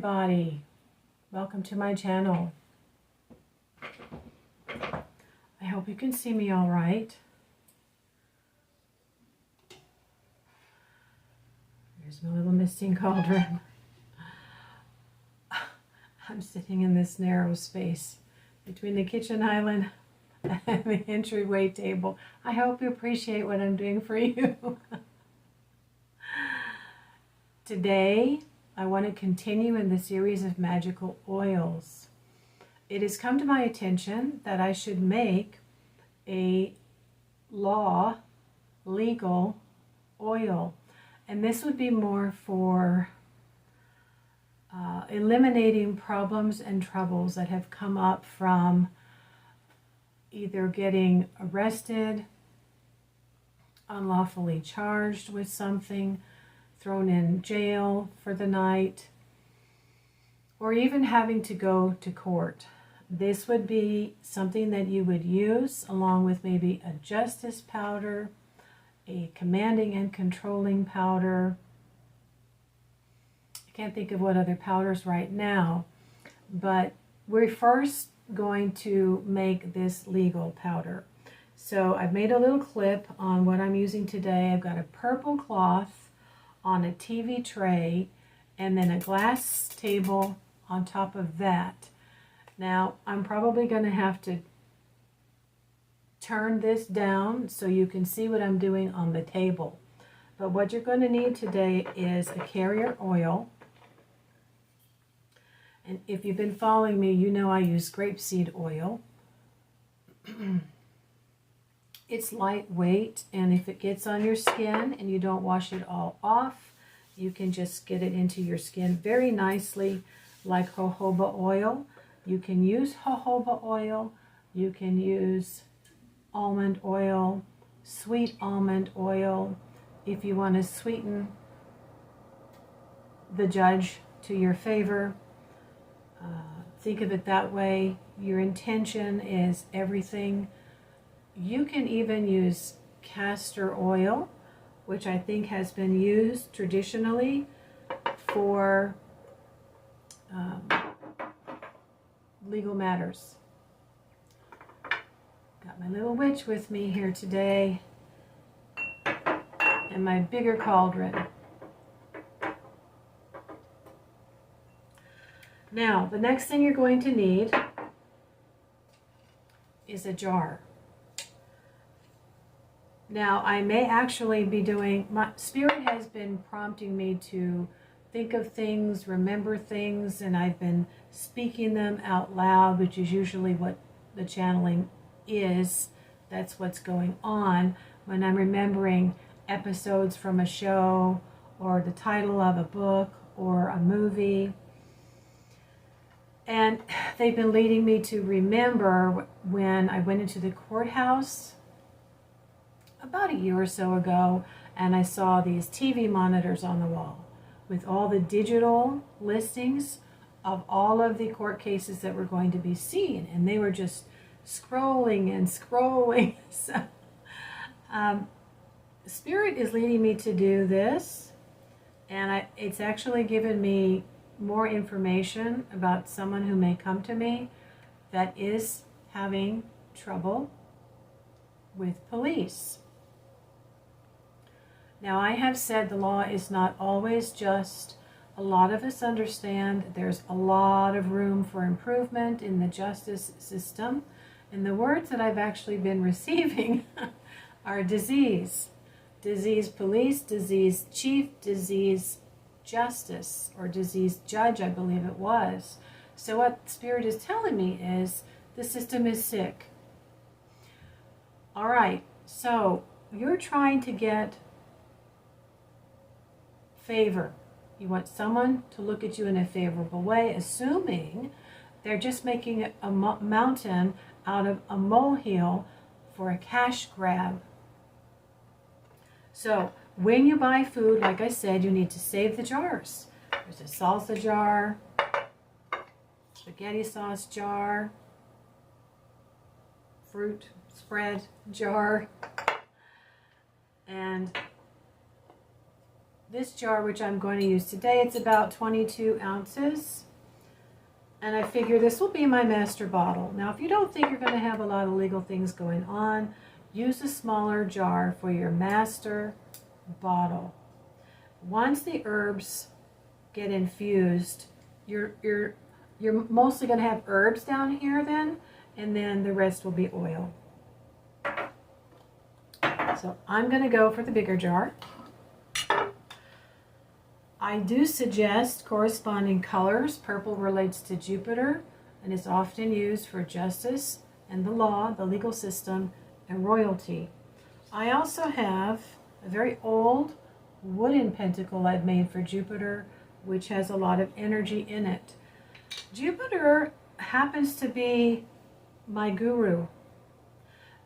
everybody, welcome to my channel. I hope you can see me all right. Here's my little misting cauldron. I'm sitting in this narrow space between the kitchen island and the entryway table. I hope you appreciate what I'm doing for you. Today, I want to continue in the series of magical oils. It has come to my attention that I should make a legal oil. And this would be more for eliminating problems and troubles that have come up from either getting arrested, unlawfully charged with something, thrown in jail for the night, or even having to go to court. This would be something that you would use along with maybe a justice powder, a commanding and controlling powder. I can't think of what other powders right now, but we're first going to make this legal powder. So I've made a little clip on what I'm using today. I've got a purple cloth on a TV tray and then a glass table on top of that. Now I'm probably going to have to turn this down so you can see what I'm doing on the table. But what you're going to need today is a carrier oil. And if you've been following me, you know I use grapeseed oil. It's lightweight, and if it gets on your skin and you don't wash it all off, you can just get it into your skin very nicely, like jojoba oil. You can use jojoba oil, you can use almond oil, sweet almond oil, if you want to sweeten the judge to your favor. Think of it that way. Your intention is everything. You can even use castor oil, which I think has been used traditionally for legal matters. Got my little witch with me here today and my bigger cauldron. Now, the next thing you're going to need is a jar. Now, I may actually be doing, my spirit has been prompting me to think of things, remember things, and I've been speaking them out loud, which is usually what the channeling is. That's what's going on when I'm remembering episodes from a show or the title of a book or a movie. And they've been leading me to remember when I went into the courthouse about a year or so ago, and I saw these TV monitors on the wall with all the digital listings of all of the court cases that were going to be seen, and they were just scrolling and scrolling. So Spirit is leading me to do this, and it's actually given me more information about someone who may come to me that is having trouble with police. Now, I have said the law is not always just. A lot of us understand that there's a lot of room for improvement in the justice system. And the words that I've actually been receiving are disease, disease police, disease chief, disease justice, or disease judge, I believe it was. So what Spirit is telling me is the system is sick. All right, so you're trying to get favor. You want someone to look at you in a favorable way, assuming they're just making a mountain out of a molehill for a cash grab. So when you buy food, like I said, you need to save the jars. There's a salsa jar, spaghetti sauce jar, fruit spread jar, and This jar, which I'm going to use today, it's about 22 ounces. And I figure this will be my master bottle. Now, if you don't think you're going to have a lot of legal things going on, use a smaller jar for your master bottle. Once the herbs get infused, you're mostly going to have herbs down here then, and then the rest will be oil. So I'm going to go for the bigger jar. I do suggest corresponding colors. Purple relates to Jupiter and is often used for justice and the law, the legal system, and royalty. I also have a very old wooden pentacle I've made for Jupiter, which has a lot of energy in it. Jupiter happens to be my guru.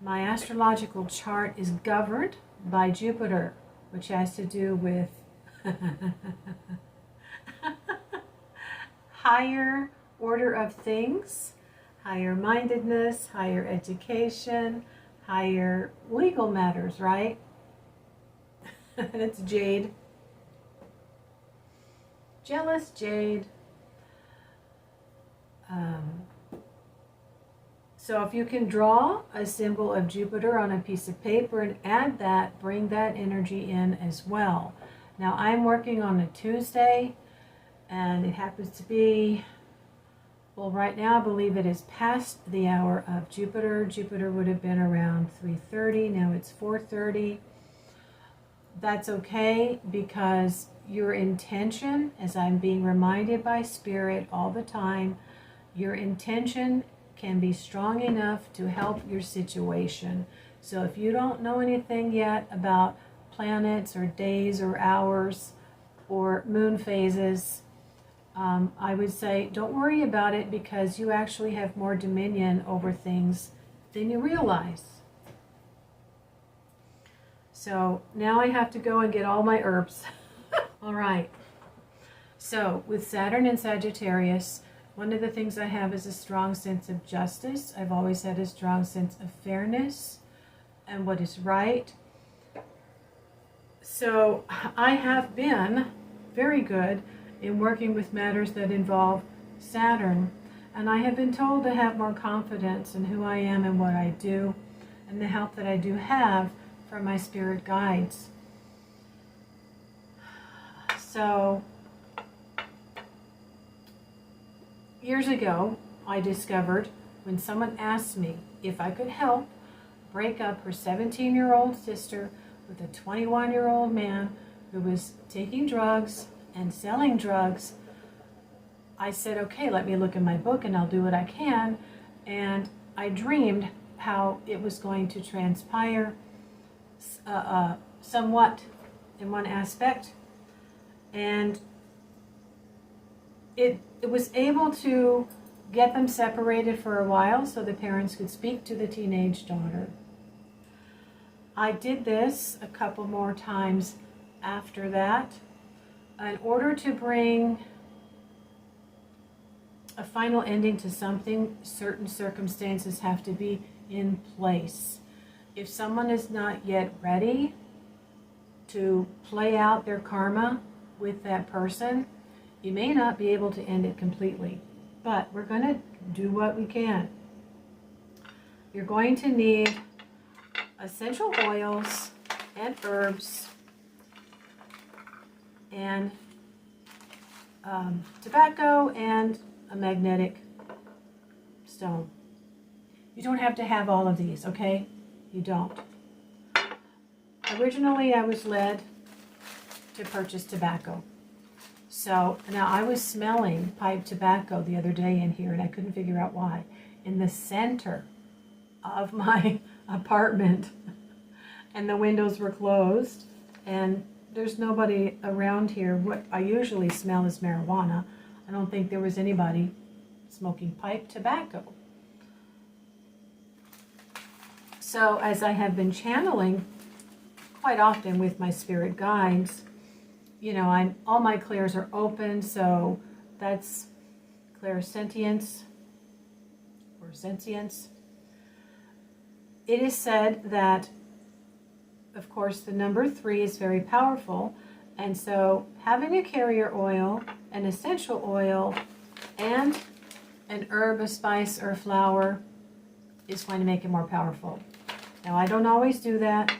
My astrological chart is governed by Jupiter, which has to do with higher order of things, higher mindedness, higher education, higher legal matters, right? It's Jade. Jealous Jade. So if you can draw a symbol of Jupiter on a piece of paper and add that, bring that energy in as well. Now I'm working on a Tuesday, and it happens to be, well, right now I believe it is past the hour of Jupiter. Jupiter would have been around 3:30, now it's 4:30. That's okay, because your intention, as I'm being reminded by Spirit all the time, your intention can be strong enough to help your situation. So if you don't know anything yet about planets or days or hours or moon phases, I would say don't worry about it, because you actually have more dominion over things than you realize. So now I have to go and get all my herbs. All right. So with Saturn and Sagittarius, one of the things I have is a strong sense of justice. I've always had a strong sense of fairness and what is right. So I have been very good in working with matters that involve Saturn, and I have been told to have more confidence in who I am and what I do, and the help that I do have from my spirit guides. So years ago, I discovered when someone asked me if I could help break up her 17-year-old sister with a 21-year-old man who was taking drugs and selling drugs, I said, okay, let me look in my book and I'll do what I can. And I dreamed how it was going to transpire somewhat in one aspect. And it was able to get them separated for a while so the parents could speak to the teenage daughter. I did this a couple more times after that. In order to bring a final ending to something, certain circumstances have to be in place. If someone is not yet ready to play out their karma with that person, you may not be able to end it completely, but we're going to do what we can. You're going to need essential oils and herbs and tobacco and a magnetic stone. You don't have to have all of these, okay? You don't. Originally, I was led to purchase tobacco. So now I was smelling pipe tobacco the other day in here, and I couldn't figure out why. In the center of my apartment, and the windows were closed, and there's nobody around here. What I usually smell is marijuana. I don't think there was anybody smoking pipe tobacco. So as I have been channeling quite often with my spirit guides, you know, all my clairs are open, so that's clairsentience or sentience. It is said that, of course, the number 3 is very powerful, And so having a carrier oil, an essential oil, and an herb, a spice, or a flower is going to make it more powerful. Now, I don't always do that,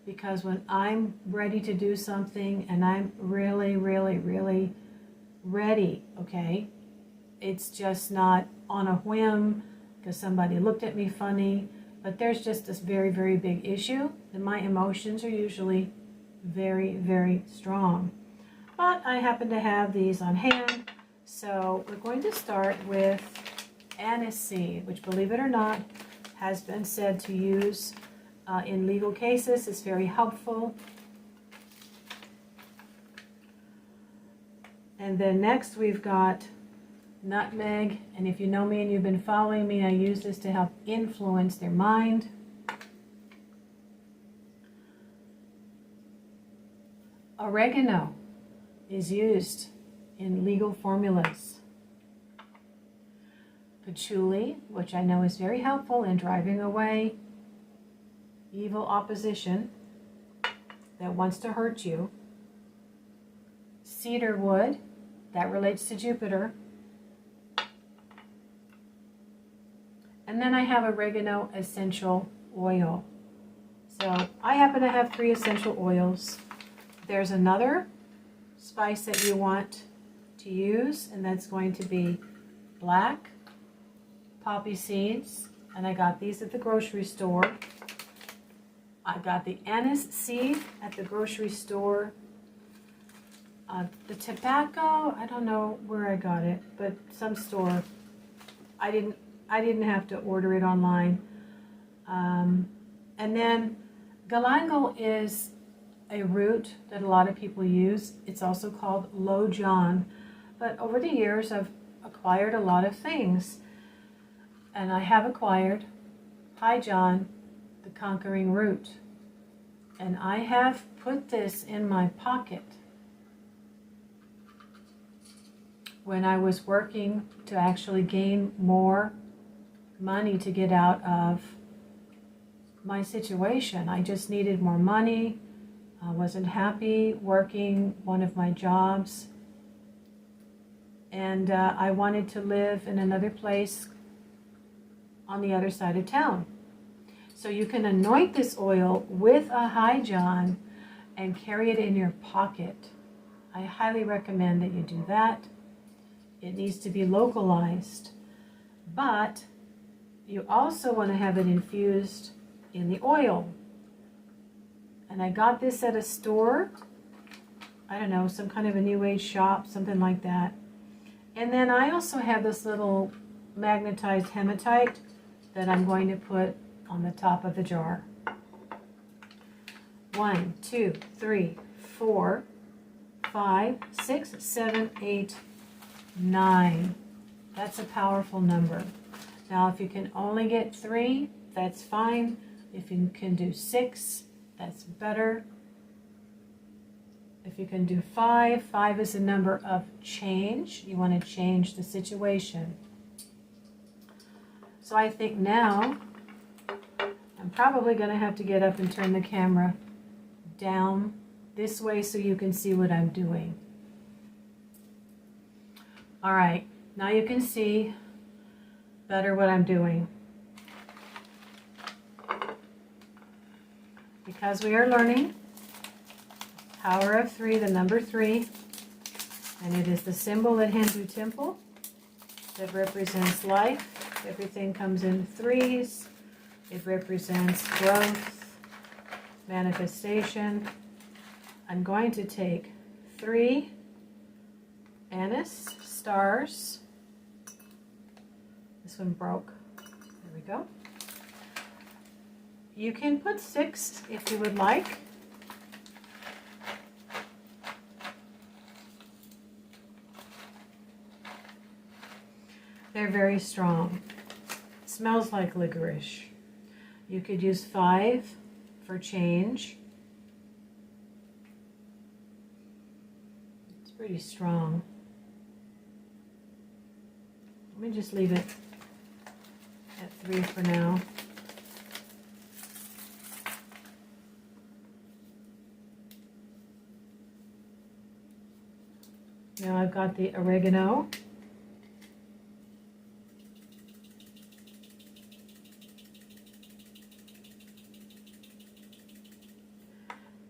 because when I'm ready to do something and I'm really, really, really ready, okay, it's just not on a whim because somebody looked at me funny, but there's just this very, very big issue, and my emotions are usually very, very strong. But I happen to have these on hand, so we're going to start with anise seed, which, believe it or not, has been said to use in legal cases. It's very helpful. And then next we've got nutmeg, and if you know me and you've been following me, I use this to help influence their mind. Oregano is used in legal formulas. Patchouli, which I know is very helpful in driving away evil opposition that wants to hurt you. Cedar wood, that relates to Jupiter. And then I have oregano essential oil. So I happen to have 3 essential oils. There's another spice that you want to use, and that's going to be black poppy seeds. And I got these at the grocery store. I got the anise seed at the grocery store. The tobacco, I don't know where I got it, but some store. I didn't have to order it online. And then galangal is a root that a lot of people use. It's also called low john. But over the years, I've acquired a lot of things. And I have acquired high john, the conquering root. And I have put this in my pocket when I was working to actually gain more money to get out of my situation. I just needed more money. I wasn't happy working one of my jobs. And I wanted to live in another place on the other side of town. So you can anoint this oil with a high john and carry it in your pocket. I highly recommend that you do that. It needs to be localized, but you also want to have it infused in the oil. And I got this at a store, I don't know, some kind of a new age shop, something like that. And then I also have this little magnetized hematite that I'm going to put on the top of the jar. 1, 2, 3, 4, 5, 6, 7, 8, 9. That's a powerful number. Now, if you can only get 3, that's fine. If you can do 6, that's better. If you can do 5, 5 is a number of change. You want to change the situation. So I think now I'm probably going to have to get up and turn the camera down this way so you can see what I'm doing. All right, now you can see better what I'm doing. Because we are learning power of 3, the number 3, and it is the symbol at Hindu temple that represents life. Everything comes in 3s. It represents growth, manifestation. I'm going to take 3 anise stars. This one broke. There we go. You can put 6 if you would like. They're very strong. It smells like licorice. You could use 5 for change. It's pretty strong. Let me just leave it at 3 for now. Now I've got the oregano.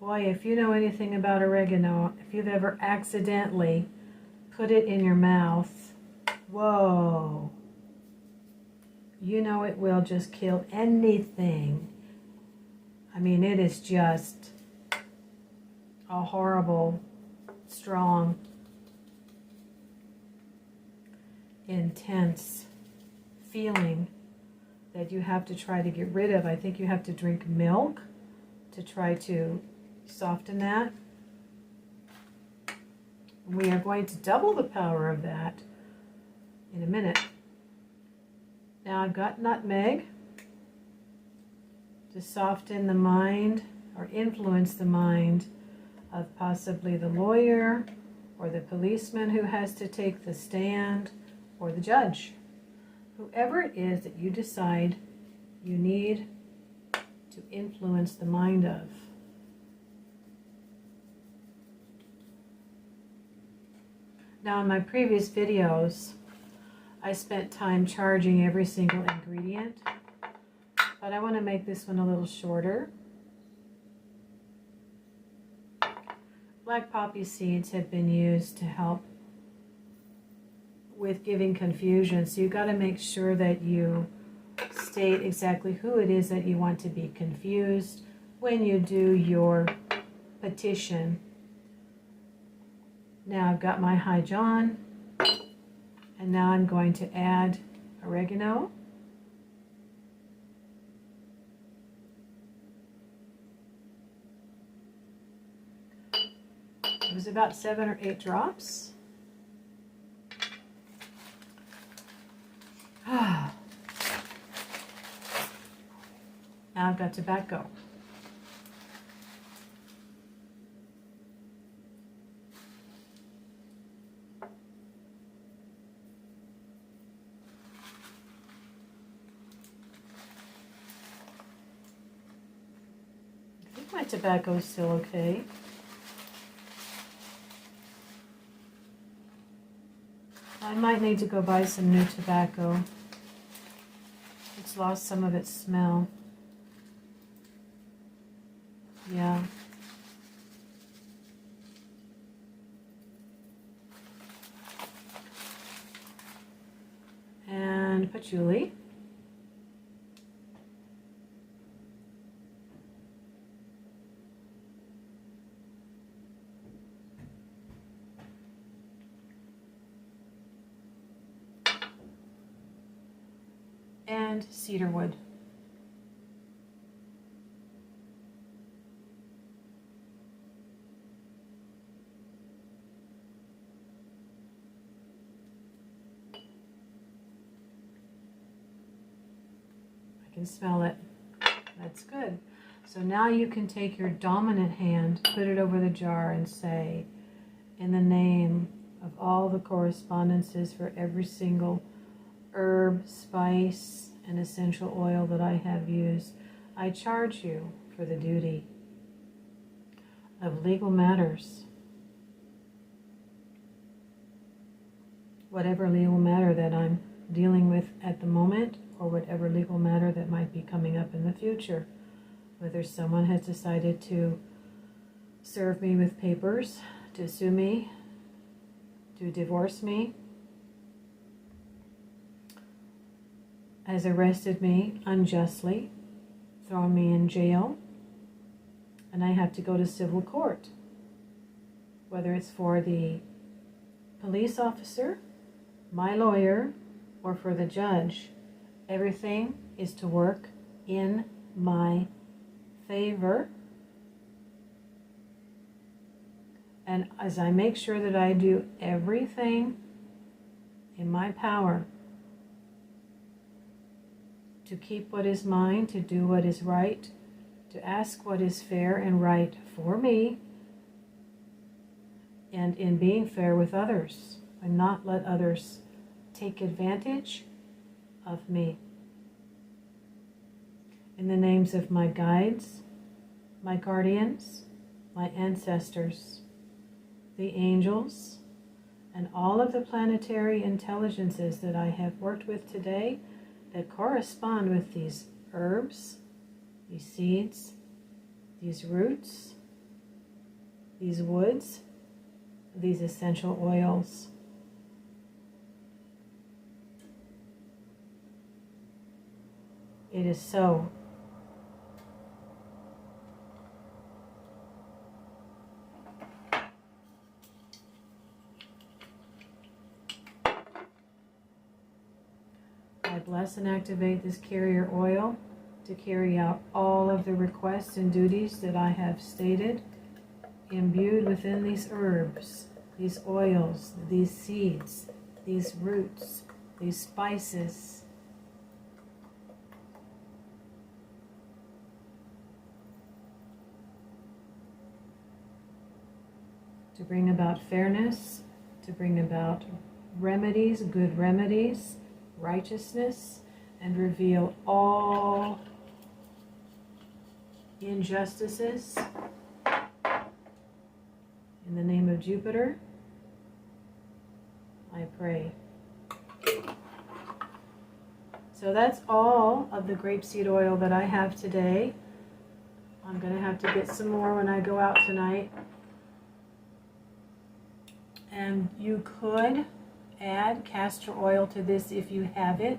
Boy, if you know anything about oregano, if you've ever accidentally put it in your mouth, whoa, you know it will just kill anything. I mean, it is just a horrible, strong, intense feeling that you have to try to get rid of. I think you have to drink milk to try to soften that. We are going to double the power of that in a minute. Now I've got nutmeg to soften the mind or influence the mind of possibly the lawyer or the policeman who has to take the stand or the judge. Whoever it is that you decide you need to influence the mind of. Now in my previous videos, I spent time charging every single ingredient, but I want to make this one a little shorter. Black poppy seeds have been used to help with giving confusion, so you've got to make sure that you state exactly who it is that you want to be confused when you do your petition. Now I've got my High John, and now I'm going to add oregano. It was about 7 or 8 drops. Now I've got tobacco. I think my tobacco is still okay. I might need to go buy some new tobacco. It's lost some of its smell. Yeah. And patchouli. And cedarwood. I can smell it. That's good. So now you can take your dominant hand, put it over the jar and say, in the name of all the correspondences for every single herb, spice, and essential oil that I have used, I charge you for the duty of legal matters. Whatever legal matter that I'm dealing with at the moment, or whatever legal matter that might be coming up in the future. Whether someone has decided to serve me with papers, to sue me, to divorce me, has arrested me unjustly, thrown me in jail, and I have to go to civil court. Whether it's for the police officer, my lawyer, or for the judge, everything is to work in my favor. And as I make sure that I do everything in my power to keep what is mine, to do what is right, to ask what is fair and right for me, and in being fair with others, and not let others take advantage of me. In the names of my guides, my guardians, my ancestors, the angels, and all of the planetary intelligences that I have worked with today that correspond with these herbs, these seeds, these roots, these woods, these essential oils. It is so. I bless and activate this carrier oil to carry out all of the requests and duties that I have stated, imbued within these herbs, these oils, these seeds, these roots, these spices. To bring about fairness, to bring about remedies, good remedies, righteousness, and reveal all injustices. In the name of Jupiter, I pray. So that's all of the grapeseed oil that I have today. I'm going to have to get some more when I go out tonight. And you could add castor oil to this if you have it.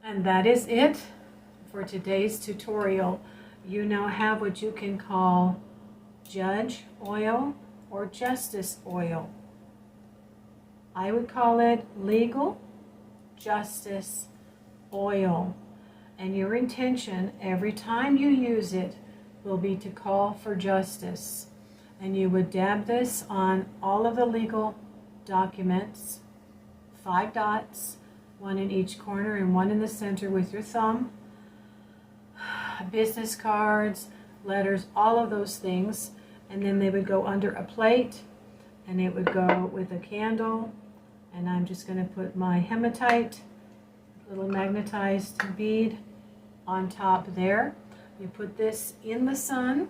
And that is it for today's tutorial. You now have what you can call judge oil or justice oil. I would call it legal justice oil. And your intention every time you use it will be to call for justice. And you would dab this on all of the legal documents, 5 dots, 1 in each corner and 1 in the center with your thumb, business cards, letters, all of those things. And then they would go under a plate, and it would go with a candle. And I'm just going to put my hematite, little magnetized bead, on top there. You put this in the sun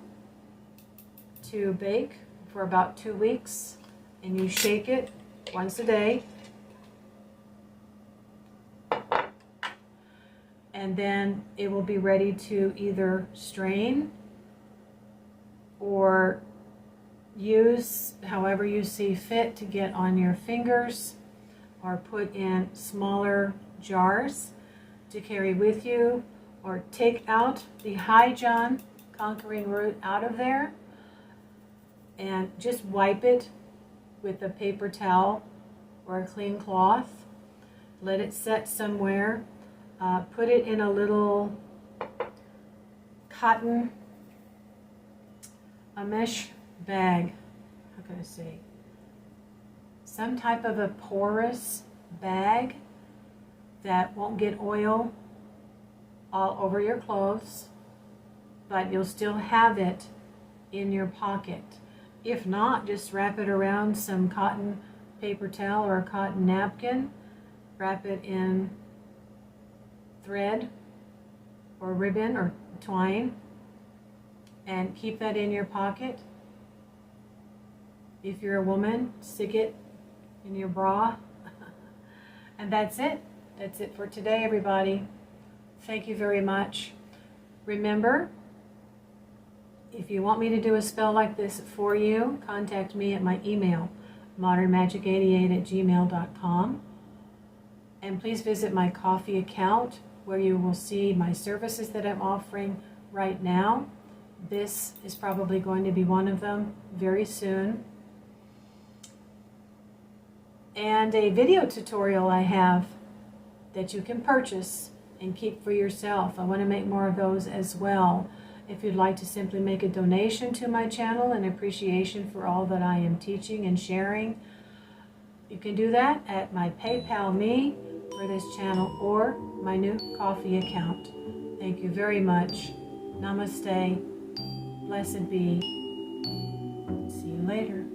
to bake for about 2 weeks, and you shake it once a day. And then it will be ready to either strain or use however you see fit to get on your fingers, or put in smaller jars to carry with you, or take out the high John conquering root out of there and just wipe it with a paper towel or a clean cloth. Let it set somewhere. Put it in a little cotton, a mesh bag. How can I say? Some type of a porous bag that won't get oil all over your clothes, but you'll still have it in your pocket. If not, just wrap it around some cotton paper towel or a cotton napkin. Wrap it in thread or ribbon or twine and keep that in your pocket. If you're a woman, stick it in your bra. And that's it. That's it for today, everybody. Thank you very much. Remember, if you want me to do a spell like this for you, contact me at my email, modernmagic88@gmail.com. And please visit my Ko-fi account, where you will see my services that I'm offering right now. This is probably going to be one of them very soon. And a video tutorial I have that you can purchase and keep for yourself. I want to make more of those as well. If you'd like to simply make a donation to my channel in appreciation for all that I am teaching and sharing, you can do that at my PayPal me for this channel or my new Ko-fi account. Thank you very much. Namaste. Blessed be. See you later.